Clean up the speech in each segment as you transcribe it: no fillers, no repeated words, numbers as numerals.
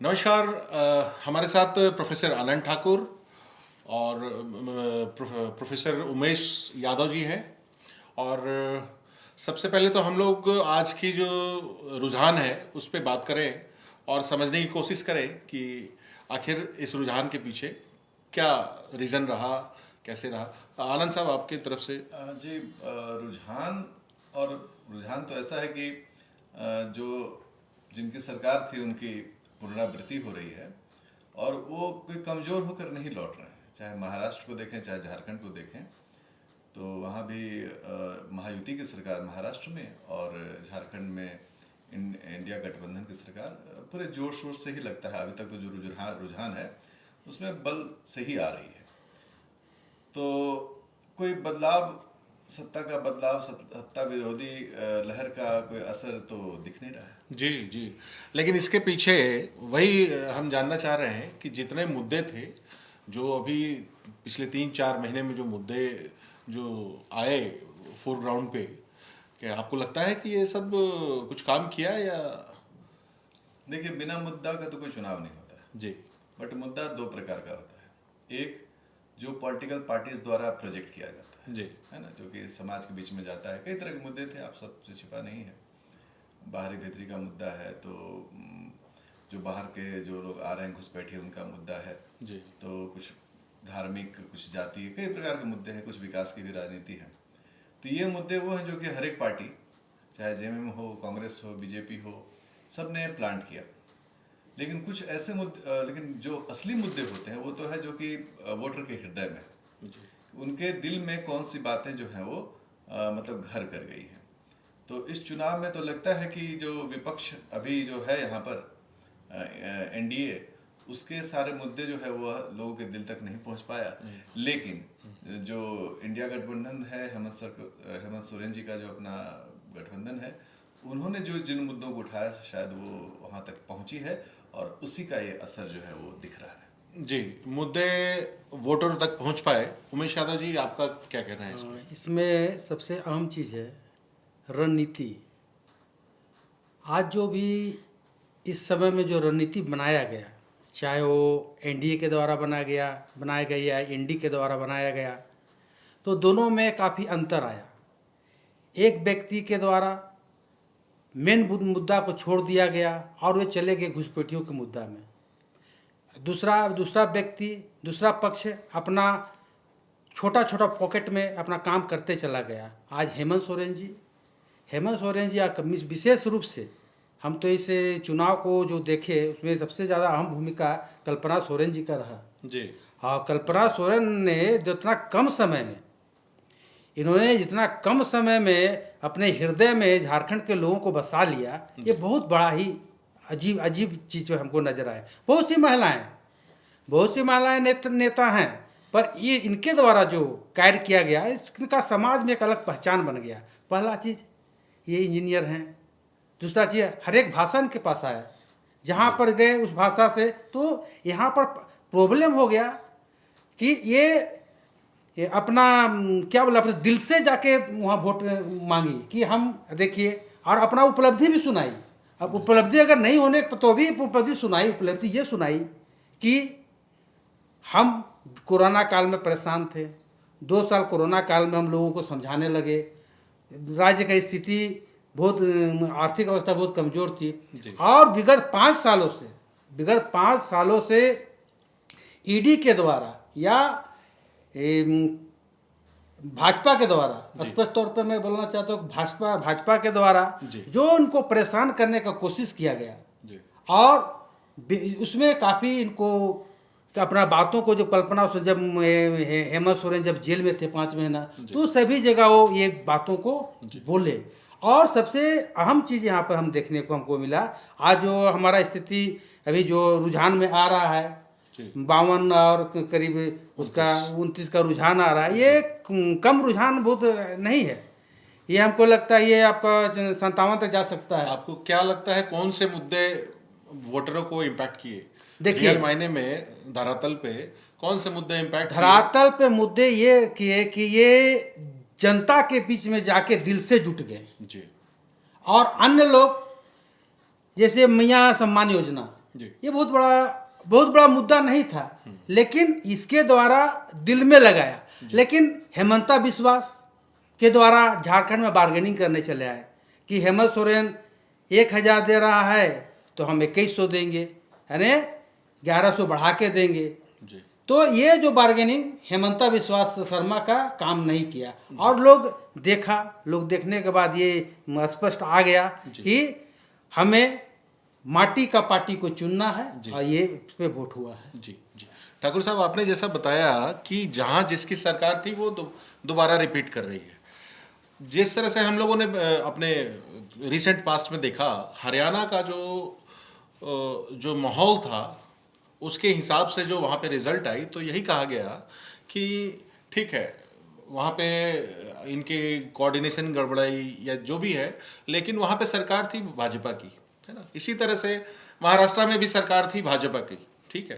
नमस्कार। हमारे साथ प्रोफेसर आनंद ठाकुर और प्रोफेसर उमेश यादव जी हैं। और सबसे पहले तो हम लोग आज की जो रुझान है उस पर बात करें और समझने की कोशिश करें कि आखिर इस रुझान के पीछे क्या रीज़न रहा, कैसे रहा। आनंद साहब, आपकी तरफ से। जी, रुझान तो ऐसा है कि जो जिनकी सरकार थी उनकी पुनरावृत्ति हो रही है और वो कोई कमज़ोर होकर नहीं लौट रहे हैं। चाहे महाराष्ट्र को देखें, चाहे झारखंड को देखें, तो वहाँ भी महायुति की सरकार महाराष्ट्र में और झारखंड में इंडिया गठबंधन की सरकार पूरे जोर शोर से ही लगता है। अभी तक तो जो रुझान है उसमें बल से ही आ रही है। तो कोई बदलाव, सत्ता का बदलाव, सत्ता विरोधी लहर का कोई असर तो दिख नहीं रहा है। जी जी, लेकिन इसके पीछे वही हम जानना चाह रहे हैं कि जितने मुद्दे थे, जो अभी पिछले 3-4 महीने में जो मुद्दे जो आए फोरग्राउंड पे, क्या आपको लगता है कि ये सब कुछ काम किया या? देखिए, बिना मुद्दा का तो कोई चुनाव नहीं होता है जी। बट मुद्दा दो प्रकार का होता है। एक जो पॉलिटिकल पार्टीज द्वारा प्रोजेक्ट किया जाता है, जी, है ना, जो कि समाज के बीच में जाता है। कई तरह के मुद्दे थे, आप सबसे छिपा नहीं है। बाहरी भीतरी का मुद्दा है, तो जो बाहर के जो लोग आ रहे हैं घुसपैठिए, उनका मुद्दा है जी। तो कुछ धार्मिक, कुछ जातीय, कई प्रकार के मुद्दे हैं, कुछ विकास की भी राजनीति है। तो ये मुद्दे वो हैं जो कि हर एक पार्टी, चाहे जेएमएम हो, कांग्रेस हो, बीजेपी हो, सब ने प्लांट किया। लेकिन कुछ ऐसे मुद्दे, लेकिन जो असली मुद्दे होते हैं वो तो है जो कि वोटर के हृदय में, उनके दिल में कौन सी बातें जो हैं वो मतलब घर कर गई हैं। तो इस चुनाव में तो लगता है कि जो विपक्ष अभी जो है यहाँ पर एनडीए, उसके सारे मुद्दे जो है वो लोगों के दिल तक नहीं पहुँच पाया। लेकिन जो इंडिया गठबंधन है, हेमंत सोरेन जी का जो अपना गठबंधन है, उन्होंने जो जिन मुद्दों को उठाया शायद वो वहाँ तक पहुँची है और उसी का ये असर जो है वो दिख रहा है। जी, मुद्दे वोटरों तक पहुंच पाए। उमेश यादव जी, आपका क्या कहना है इसमें? इसमें सबसे अहम चीज़ है रणनीति। आज जो भी इस समय में जो रणनीति बनाया गया, चाहे वो एनडीए के द्वारा बनाया गया या एनडी के द्वारा बनाया गया, तो दोनों में काफ़ी अंतर आया। एक व्यक्ति के द्वारा मेन मुद्दा को छोड़ दिया गया और वे चले गए घुसपैठियों के मुद्दा में। दूसरा पक्ष अपना छोटा छोटा पॉकेट में अपना काम करते चला गया। आज हेमंत सोरेन जी विशेष रूप से हम तो इस चुनाव को जो देखे उसमें सबसे ज़्यादा अहम भूमिका कल्पना सोरेन जी का रहा। जी। हाँ, कल्पना सोरेन ने जितना कम समय में अपने हृदय में झारखंड के लोगों को बसा लिया, ये बहुत बड़ा ही अजीब चीज़ हमको नजर आए। बहुत सी महिलाएं नेता हैं, पर ये इनके द्वारा जो कार्य किया गया, इसका समाज में एक अलग पहचान बन गया। पहला चीज़, ये इंजीनियर हैं। दूसरा चीज़, हर एक भाषा इनके पास आया, जहाँ पर गए उस भाषा से। तो यहाँ पर प्रॉब्लम हो गया कि ये अपना क्या बोला, अपने दिल से जाके वहाँ वोट मांगी कि हम देखिए, और अपना उपलब्धि भी सुनाई। अब उपलब्धि अगर नहीं होने तो भी उपलब्धि ये सुनाई कि हम कोरोना काल में परेशान थे। 2 साल कोरोना काल में हम लोगों को समझाने लगे। राज्य की स्थिति बहुत, आर्थिक अवस्था बहुत कमज़ोर थी और विगत 5 सालों से ईडी के द्वारा या भाजपा के द्वारा, स्पष्ट तौर पे मैं बोलना चाहता हूँ, भाजपा के द्वारा जो उनको परेशान करने का कोशिश किया गया और उसमें काफ़ी इनको अपना बातों को, जो कल्पना जब हेमंत सोरेन जब जेल में थे 5 महीना, तो सभी जगह वो ये बातों को बोले। और सबसे अहम चीज़ यहाँ पर हम देखने को हमको मिला, आज जो हमारा स्थिति अभी जो रुझान में आ रहा है 52 और करीब उसका 29 का रुझान आ रहा है, ये कम रुझान बहुत नहीं है। ये हमको लगता है ये आपका 57 तक जा सकता है। आपको क्या लगता है कौन से मुद्दे वोटरों को इम्पैक्ट किए? देखिए, रियल मायने में धरातल पे कौन से मुद्दे इम्पैक्ट? धरातल पे मुद्दे ये किए कि ये जनता के बीच में जाके दिल से जुट गए। जी। और अन्य लोग, जैसे मियाँ सम्मान योजना, जी। ये बहुत बड़ा मुद्दा नहीं था, लेकिन इसके द्वारा दिल में लगाया। लेकिन हेमंता बिस्वास के द्वारा झारखंड में बार्गेनिंग करने चले आए कि हेमंत सोरेन 1000 दे रहा है तो हम 2100 देंगे, यानी 1100 बढ़ा के देंगे। जी। तो ये जो बार्गेनिंग हेमंता विश्वास शर्मा का काम नहीं किया, और लोग देखने के बाद ये स्पष्ट आ गया कि हमें माटी का पार्टी को चुनना है, और ये इस पे वोट हुआ है। जी जी। ठाकुर साहब, आपने जैसा बताया कि जहां जिसकी सरकार थी वो दोबारा रिपीट कर रही है। जिस तरह से हम लोगों ने अपने रिसेंट पास्ट में देखा, हरियाणा का जो माहौल था उसके हिसाब से जो वहाँ पे रिजल्ट आई, तो यही कहा गया कि ठीक है, वहाँ पे इनके कोऑर्डिनेशन गड़बड़ाई या जो भी है, लेकिन वहाँ पे सरकार थी भाजपा की, है ना। इसी तरह से महाराष्ट्र में भी सरकार थी भाजपा की, ठीक है।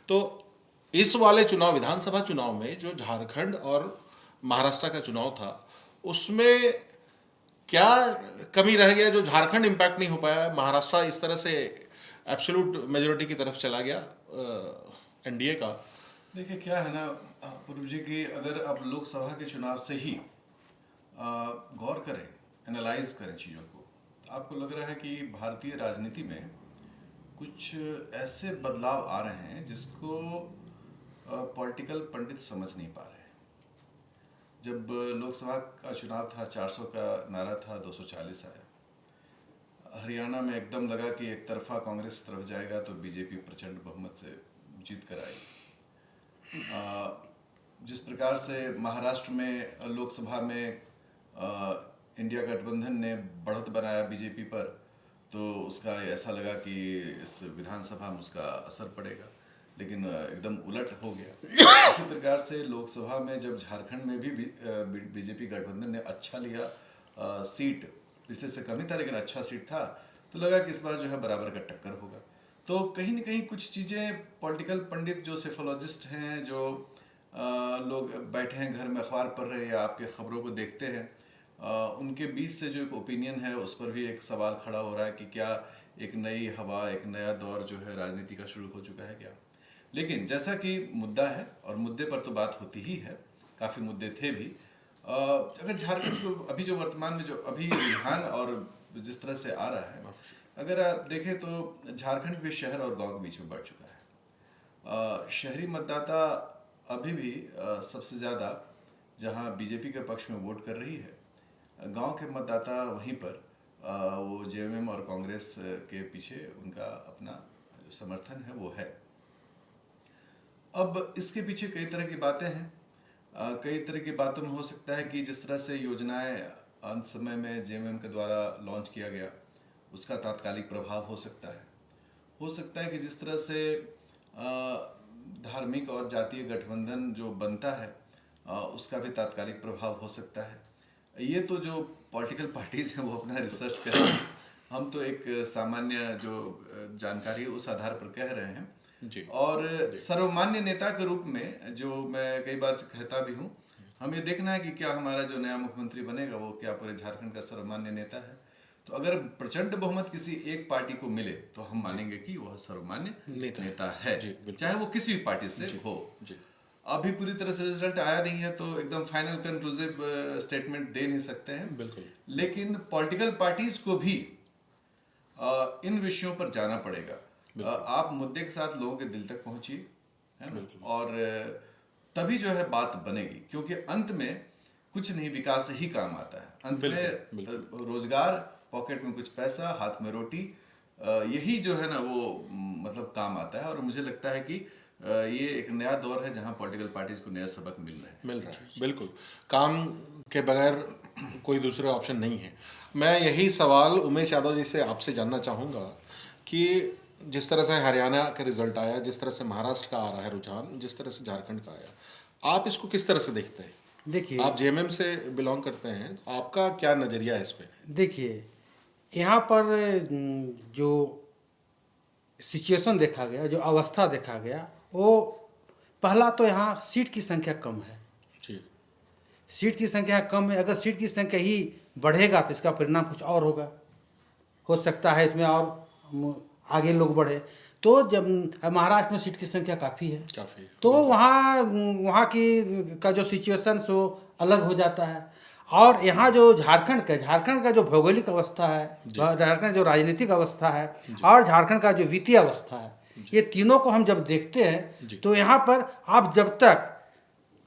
तो इस वाले चुनाव, विधानसभा चुनाव में जो झारखंड और महाराष्ट्र का चुनाव था, उसमें क्या कमी रह गया जो झारखंड इम्पैक्ट नहीं हो पाया, महाराष्ट्र इस तरह से एब्सोल्यूट मेजोरिटी की तरफ चला गया एनडीए का? देखिए क्या है ना पूर्व जी, की अगर आप लोकसभा के चुनाव से ही गौर करें, एनालाइज करें चीज़ों को, तो आपको लग रहा है कि भारतीय राजनीति में कुछ ऐसे बदलाव आ रहे हैं जिसको पॉलिटिकल पंडित समझ नहीं पा रहे हैं। जब लोकसभा का चुनाव था, 400 का नारा था, 240 आया। हरियाणा में एकदम लगा कि एक तरफा कांग्रेस तरफ जाएगा, तो बीजेपी प्रचंड बहुमत से जीत कर आई। जिस प्रकार से महाराष्ट्र में लोकसभा में इंडिया गठबंधन ने बढ़त बनाया बीजेपी पर, तो उसका ऐसा लगा कि इस विधानसभा में उसका असर पड़ेगा, लेकिन एकदम उलट हो गया। इसी प्रकार से लोकसभा में जब झारखंड में भी बीजेपी गठबंधन ने अच्छा लिया सीट, पिछले से कम ही था लेकिन अच्छा सीट था, तो लगा कि इस बार जो है बराबर का टक्कर होगा। तो कहीं न कहीं कुछ चीज़ें पॉलिटिकल पंडित जो सेफोलॉजिस्ट हैं, जो लोग बैठे हैं घर में अखबार पढ़ रहे हैं या आपके खबरों को देखते हैं, उनके बीच से जो एक ओपिनियन है उस पर भी एक सवाल खड़ा हो रहा है कि क्या एक नई हवा, एक नया दौर जो है राजनीति का शुरू हो चुका है क्या। लेकिन जैसा कि मुद्दा है, और मुद्दे पर तो बात होती ही है, काफ़ी मुद्दे थे भी। अगर झारखंड को अभी जो वर्तमान में जो अभी रुझान और जिस तरह से आ रहा है, अगर आप देखें तो झारखंड भी शहर और गांव के बीच में बढ़ चुका है। शहरी मतदाता अभी भी सबसे ज़्यादा जहां बीजेपी के पक्ष में वोट कर रही है, गांव के मतदाता वहीं पर वो जेएमएम और कांग्रेस के पीछे उनका अपना जो समर्थन है वो है। अब इसके पीछे कई तरह की बातें हैं। कई तरह की बातों में हो सकता है कि जिस तरह से योजनाएं अंत समय में जेएमएम के द्वारा लॉन्च किया गया, उसका तात्कालिक प्रभाव हो सकता है। हो सकता है कि जिस तरह से धार्मिक और जातीय गठबंधन जो बनता है, उसका भी तात्कालिक प्रभाव हो सकता है। ये तो जो पॉलिटिकल पार्टीज हैं वो अपना रिसर्च कर रहे हैं, हम तो एक सामान्य जो जानकारी है उस आधार पर कह रहे हैं जी। और सर्वमान्य नेता के रूप में जो मैं कई बार कहता भी हूँ, हम ये देखना है कि क्या हमारा जो नया मुख्यमंत्री बनेगा वो क्या पूरे झारखंड का सर्वमान्य नेता है। तो अगर प्रचंड बहुमत किसी एक पार्टी को मिले तो हम मानेंगे कि वह सर्वमान्य नेता है, चाहे वो किसी भी पार्टी से हो। अभी पूरी तरह से रिजल्ट आया नहीं है तो एकदम फाइनल कंक्लूसिव स्टेटमेंट दे नहीं सकते हैं, बिल्कुल। लेकिन पॉलिटिकल पार्टीज को भी इन विषयों पर जाना पड़ेगा। आप मुद्दे के साथ लोगों के दिल तक पहुंचिए, है ना, और तभी जो है बात बनेगी, क्योंकि अंत में कुछ नहीं, विकास ही काम आता है। अंत में रोजगार, पॉकेट में कुछ पैसा, हाथ में रोटी, यही जो है ना वो मतलब काम आता है। और मुझे लगता है कि ये एक नया दौर है जहां पॉलिटिकल पार्टीज को नया सबक मिल रहा है। बिल्कुल, काम के बगैर कोई दूसरे ऑप्शन नहीं है। मैं यही सवाल उमेश यादव जी से आपसे जानना चाहूँगा कि जिस तरह से हरियाणा का रिजल्ट आया, जिस तरह से महाराष्ट्र का आ रहा है रुझान, जिस तरह से झारखंड का आया, आप इसको किस तरह से देखते हैं? देखिए, आप जेएमएम से बिलोंग करते हैं, आपका क्या नज़रिया है इस पे? देखिए, यहाँ पर जो सिचुएशन देखा गया, जो अवस्था देखा गया, वो पहला तो यहाँ सीट की संख्या कम है जी। सीट की संख्या कम है। अगर सीट की संख्या ही बढ़ेगा तो इसका परिणाम कुछ और होगा। हो सकता है इसमें और आगे लोग बढ़े। तो जब महाराष्ट्र में सीट की संख्या काफ़ी है, काफी तो वहाँ वहाँ की का जो सिचुएशन सो अलग हो जाता है। और यहाँ जो झारखंड का जो भौगोलिक अवस्था है, झारखंड जो राजनीतिक अवस्था है, और झारखंड का जो वित्तीय अवस्था है, ये तीनों को हम जब देखते हैं तो यहाँ पर आप जब तक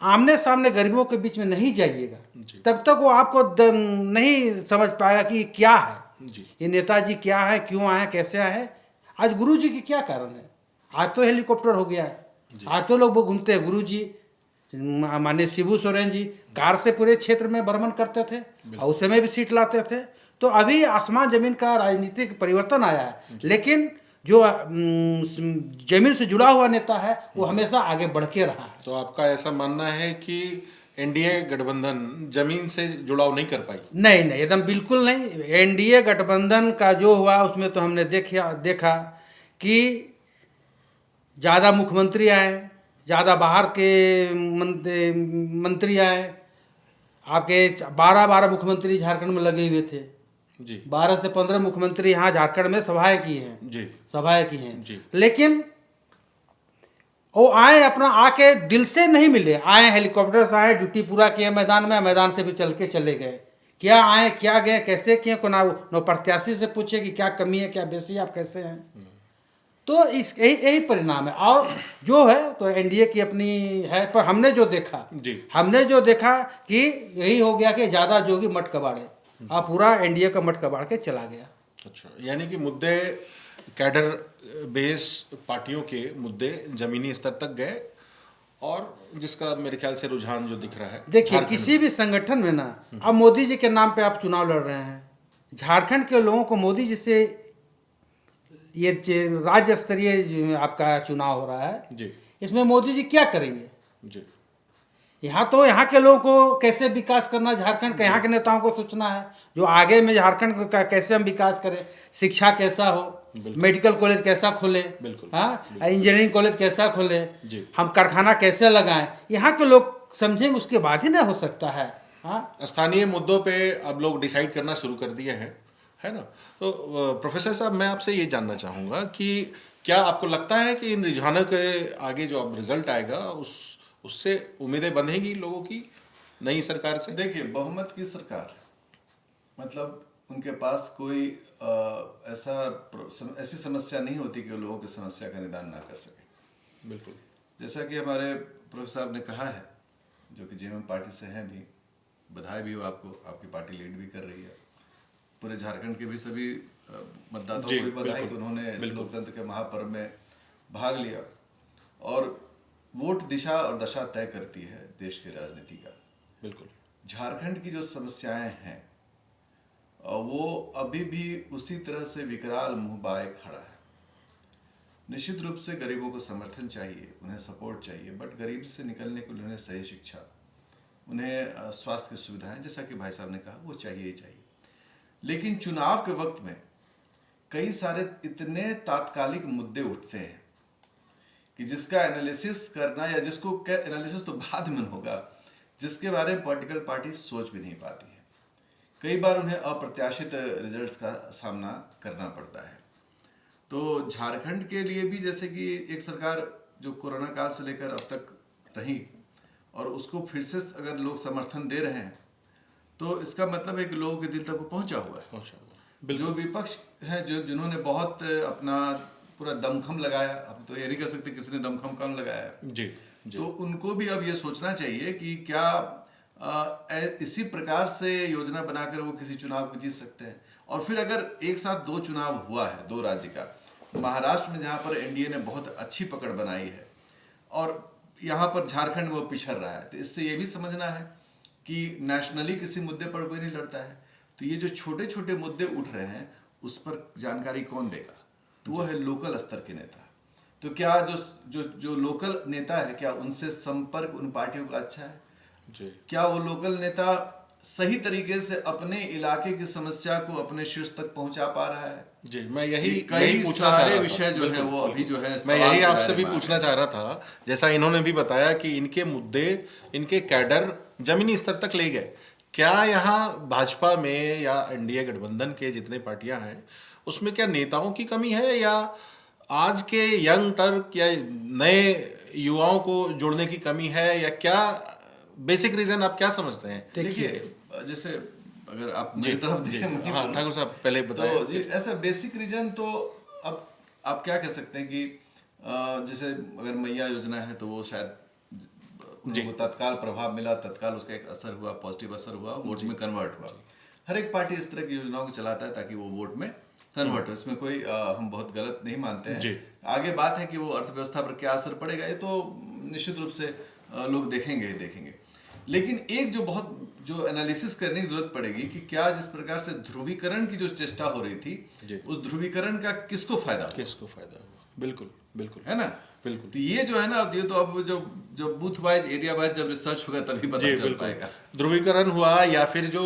आमने सामने गरीबों के बीच में नहीं जाइएगा तब तक वो आपको नहीं समझ पाएगा कि क्या है जी ये नेताजी क्या है, क्यों आए, कैसे आए। आज गुरु जी की क्या कारण है? आज तो हेलीकॉप्टर हो गया है, आज तो लोग वो घूमते हैं। गुरु जी माननीय शिबू सोरेन जी कार से पूरे क्षेत्र में भ्रमण करते थे और उस समय भी सीट लाते थे। तो अभी आसमान जमीन का राजनीतिक परिवर्तन आया है, लेकिन जो जमीन से जुड़ा हुआ नेता है वो हमेशा आगे बढ़ के रहा है। तो आपका ऐसा मानना है कि एनडीए गठबंधन जमीन से जुड़ाव नहीं कर पाई? नहीं नहीं, एकदम बिल्कुल नहीं। एनडीए गठबंधन का जो हुआ उसमें तो हमने देखा कि ज़्यादा मुख्यमंत्री आए, ज़्यादा बाहर के मंत्री आए। आपके 12 मुख्यमंत्री झारखंड में लगे हुए थे जी। 12 से 15 मुख्यमंत्री यहाँ झारखंड में सभाएं की हैं जी। सभाएं की हैं जी। लेकिन वो आए अपना आके दिल से नहीं मिले। आए हेलीकॉप्टर से आए, ड्यूटी पूरा किए मैदान में, मैदान से भी चल के चले गए। क्या आए, क्या गए, कैसे किए, को ना प्रत्याशी से पूछे कि क्या कमी है, क्या बेसी, आप कैसे हैं। तो इस यही परिणाम है। और जो है तो एनडीए की अपनी है, पर हमने जो देखा कि यही हो गया कि ज़्यादा जोगी मट कबाड़े, अब पूरा एनडीए का मट कबाड़ के चला गया। अच्छा, यानी कि मुद्दे कैडर बेस पार्टियों के मुद्दे जमीनी स्तर तक गए, और जिसका मेरे ख्याल से रुझान जो दिख रहा है। देखिए किसी भी संगठन में ना, अब मोदी जी के नाम पे आप चुनाव लड़ रहे हैं, झारखंड के लोगों को मोदी जी से ये राज्य स्तरीय आपका चुनाव हो रहा है जी। इसमें मोदी जी क्या करेंगे? जी। यहाँ तो यहाँ के लोगों को कैसे विकास करना, झारखंड का यहाँ के नेताओं को सोचना है जो आगे में झारखंड का कैसे हम विकास करें, शिक्षा कैसा हो, मेडिकल कॉलेज कैसा खोले, हाँ इंजीनियरिंग कॉलेज कैसा खोले, हम कारखाना कैसे लगाएं, यहाँ के लोग समझेंगे, उसके बाद ही ना हो सकता है। हाँ, स्थानीय मुद्दों पे अब लोग डिसाइड करना शुरू कर दिए हैं, है ना। तो प्रोफेसर साहब, मैं आपसे ये जानना चाहूँगा कि क्या आपको लगता है कि इन रुझानों के आगे जो अब रिजल्ट आएगा उससे उम्मीदें बंधेगी लोगों की नई सरकार से? देखिए, बहुमत की सरकार, मतलब उनके पास कोई ऐसी समस्या नहीं होती कि वो लोगों की समस्या का निदान ना कर सके। बिल्कुल। जैसा कि हमारे प्रोफेसर साहब ने कहा है, जो कि जेएमएम पार्टी से हैं भी, बधाई भी हो आपको, आपकी पार्टी लीड भी कर रही है। पूरे झारखंड के भी सभी मतदाताओं को भी बधाई कि उन्होंने इस लोकतंत्र के महापर्व में भाग लिया। और वोट दिशा और दशा तय करती है देश की राजनीति का। बिल्कुल। झारखंड की जो समस्याएं हैं वो अभी भी उसी तरह से विकराल मुंह बाए खड़ा है। निश्चित रूप से गरीबों को समर्थन चाहिए, उन्हें सपोर्ट चाहिए, बट गरीब से निकलने के लिए उन्हें सही शिक्षा, उन्हें स्वास्थ्य की सुविधाएं, जैसा कि भाई साहब ने कहा, वो चाहिए ही चाहिए। लेकिन चुनाव के वक्त में कई सारे इतने तात्कालिक मुद्दे उठते हैं कि जिसका एनालिसिस करना, या जिसको एनालिसिस तो बाद में होगा, जिसके बारे में पॉलिटिकल पार्टी सोच भी नहीं पाती है। कई बार उन्हें अप्रत्याशित रिजल्ट्स का सामना करना पड़ता है। तो झारखंड के लिए भी, जैसे कि एक सरकार जो कोरोना काल से लेकर अब तक रही और उसको फिर से अगर लोग समर्थन दे रहे हैं, तो इसका मतलब है कि लोगों के दिल तक वो पहुंचा हुआ है। जो विपक्ष है, जो जिन्होंने बहुत अपना पूरा दमखम लगाया, अब तो ये नहीं कह सकते किसी ने दमखम कम लगाया है जी। तो उनको भी अब ये सोचना चाहिए कि क्या इसी प्रकार से योजना बनाकर वो किसी चुनाव को जीत सकते हैं। और फिर अगर एक साथ 2 चुनाव हुआ है 2 राज्य का, महाराष्ट्र में जहाँ पर एनडीए ने बहुत अच्छी पकड़ बनाई है और यहाँ पर झारखंड में वो पिछड़ रहा है, तो इससे ये भी समझना है कि नेशनली किसी मुद्दे पर कोई नहीं लड़ता है। तो ये जो छोटे छोटे मुद्दे उठ रहे हैं उस पर जानकारी कौन देगा? तो वो है लोकल स्तर के नेता। तो क्या जो लोकल नेता है, क्या उनसे संपर्क उन पार्टियों का अच्छा है जी? क्या वो लोकल नेता सही तरीके से अपने इलाके की समस्या को अपने शीर्ष तक पहुंचा पा रहा है जी? मैं यही पूछना चाह रहा था। विषय जो है वो अभी जो है मैं यही आपसे भी पूछना चाह रहा था। जैसा इन्होंने भी बताया कि इनके मुद्दे, इनके कैडर जमीनी स्तर तक ले गए। क्या यहाँ भाजपा में या एनडीए गठबंधन के जितने पार्टियां हैं उसमें क्या नेताओं की कमी है, या आज के यंग टर्क या नए युवाओं को जोड़ने की कमी है, या क्या बेसिक रीजन आप क्या समझते हैं? देखिए, जैसे अगर आप मेरी तरफ देखें, मैं हाँ ठाकुर साहब पहले बताएं। तो जी ऐसा बेसिक रीजन तो अब आप क्या कह सकते हैं कि जैसे अगर मैया योजना है तो वो शायद उनको तत्काल प्रभाव मिला, तत्काल उसका एक असर हुआ, पॉजिटिव असर हुआ, वोट में कन्वर्ट हुआ। हर एक पार्टी इस तरह की योजनाओं को चलाता है ताकि वो वोट में कन्वर्ट हो, इसमें कोई हम बहुत गलत नहीं मानते हैं। आगे बात है कि वो अर्थव्यवस्था पर क्या असर पड़ेगा, ये तो निश्चित रूप से लोग देखेंगे ही देखेंगे। लेकिन एक जो एनालिसिस करने की जरूरत पड़ेगी कि क्या जिस प्रकार से ध्रुवीकरण की जो चेष्टा हो रही थी, उस ध्रुवीकरण का किसको फायदा हुआ? बिल्कुल बिल्कुल, है ना, बिल्कुल। तो ये जो है ना, ये तो अब जो बूथ वाइज, एरिया वाइज जब रिसर्च होगा तभी पता चल पाएगा। ध्रुवीकरण हुआ, या फिर जो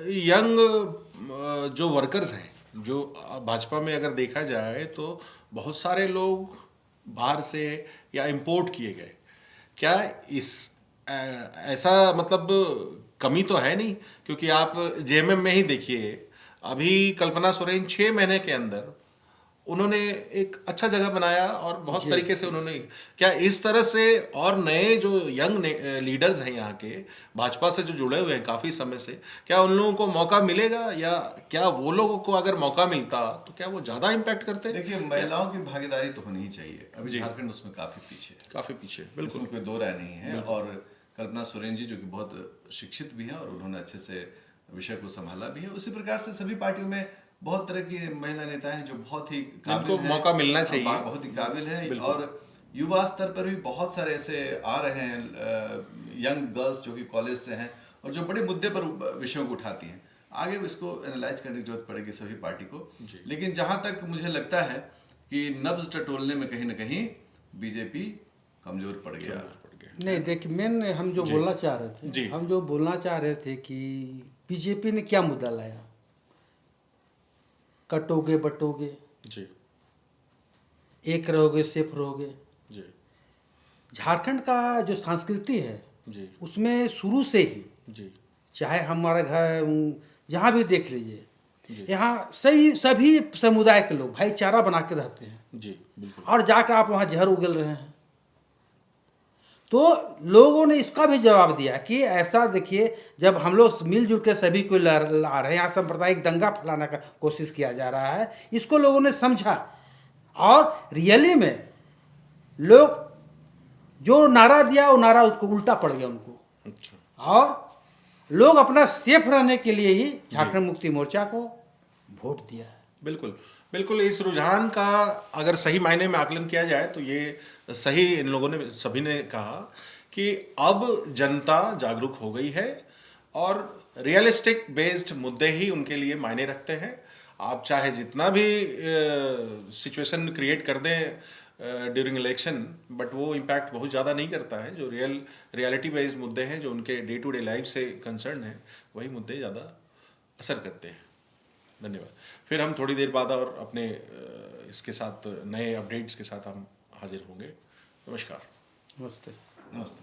यंग जो वर्कर्स हैं, जो भाजपा में अगर देखा जाए तो बहुत सारे लोग बाहर से या इंपोर्ट किए गए। क्या इस ऐसा मतलब कमी तो है नहीं? क्योंकि आप जेएमएम में ही देखिए, अभी कल्पना सोरेन 6 महीने के अंदर उन्होंने एक अच्छा जगह बनाया और बहुत तरीके से उन्होंने, क्या इस तरह से और नए जो यंग लीडर्स हैं यहाँ के भाजपा से जो जुड़े हुए हैं काफ़ी समय से, क्या उन लोगों को मौका मिलेगा, या क्या वो लोगों को अगर मौका मिलता तो क्या वो ज़्यादा इम्पैक्ट करते? देखिए, महिलाओं की भागीदारी तो होनी ही चाहिए। अभी झारखंड उसमें काफ़ी पीछे है, बिल्कुल, इसमें कोई दो राय नहीं है। और कल्पना सोरेन जी जो कि बहुत शिक्षित भी हैं और उन्होंने अच्छे से विषय को संभाला भी है, उसी प्रकार से सभी पार्टियों में बहुत तरह की महिला नेता हैं जो बहुत ही काबिल हैं, मौका मिलना चाहिए, बहुत ही काबिल हैं। और युवा स्तर पर भी बहुत सारे ऐसे आ रहे हैं यंग गर्ल्स जो कि कॉलेज से हैं और जो बड़े मुद्दे पर विषयों को उठाती हैं। आगे इसको एनालाइज करने की जरूरत पड़ेगी सभी पार्टी को। लेकिन जहाँ तक मुझे लगता है कि नब्ज टटोलने में कहीं ना कहीं बीजेपी कमजोर पड़ गया। नहीं, देखिए, मेन हम जो बोलना चाह रहे थे कि बीजेपी ने क्या मुद्दा लाया, कटोगे बटोगे जी, एक रहोगे सेफ रहोगे जी। झारखंड का जो संस्कृति है जी, उसमें शुरू से ही जी, चाहे हमारे घर जहाँ भी देख लीजिए, यहाँ सभी समुदाय के लोग भाईचारा बना के रहते हैं जी, बिल्कुल। और जाकर आप वहाँ जहर उगल रहे हैं, तो लोगों ने इसका भी जवाब दिया कि ऐसा देखिए, जब हम लोग मिलजुल के सभी को ला रहे हैं, यहाँ सांप्रदायिक दंगा फैलाने का कोशिश किया जा रहा है, इसको लोगों ने समझा और रियली में लोग जो नारा दिया वो नारा उसको उल्टा पड़ गया उनको। अच्छा। और लोग अपना सेफ रहने के लिए ही झारखंड मुक्ति मोर्चा को वोट दिया है। बिल्कुल बिल्कुल, इस रुझान का अगर सही मायने में आकलन किया जाए तो ये सही इन लोगों ने सभी ने कहा कि अब जनता जागरूक हो गई है और रियलिस्टिक बेस्ड मुद्दे ही उनके लिए मायने रखते हैं। आप चाहे जितना भी सिचुएशन क्रिएट कर दें ड्यूरिंग इलेक्शन, बट वो इम्पैक्ट बहुत ज़्यादा नहीं करता है। जो रियलिटी बेस्ड मुद्दे हैं, जो उनके डे टू डे लाइफ से कंसर्न है, वही मुद्दे ज़्यादा असर करते हैं। धन्यवाद। फिर हम थोड़ी देर बाद और अपने इसके साथ नए अपडेट्स के साथ हम हाजिर होंगे। नमस्कार। नमस्ते। नमस्ते।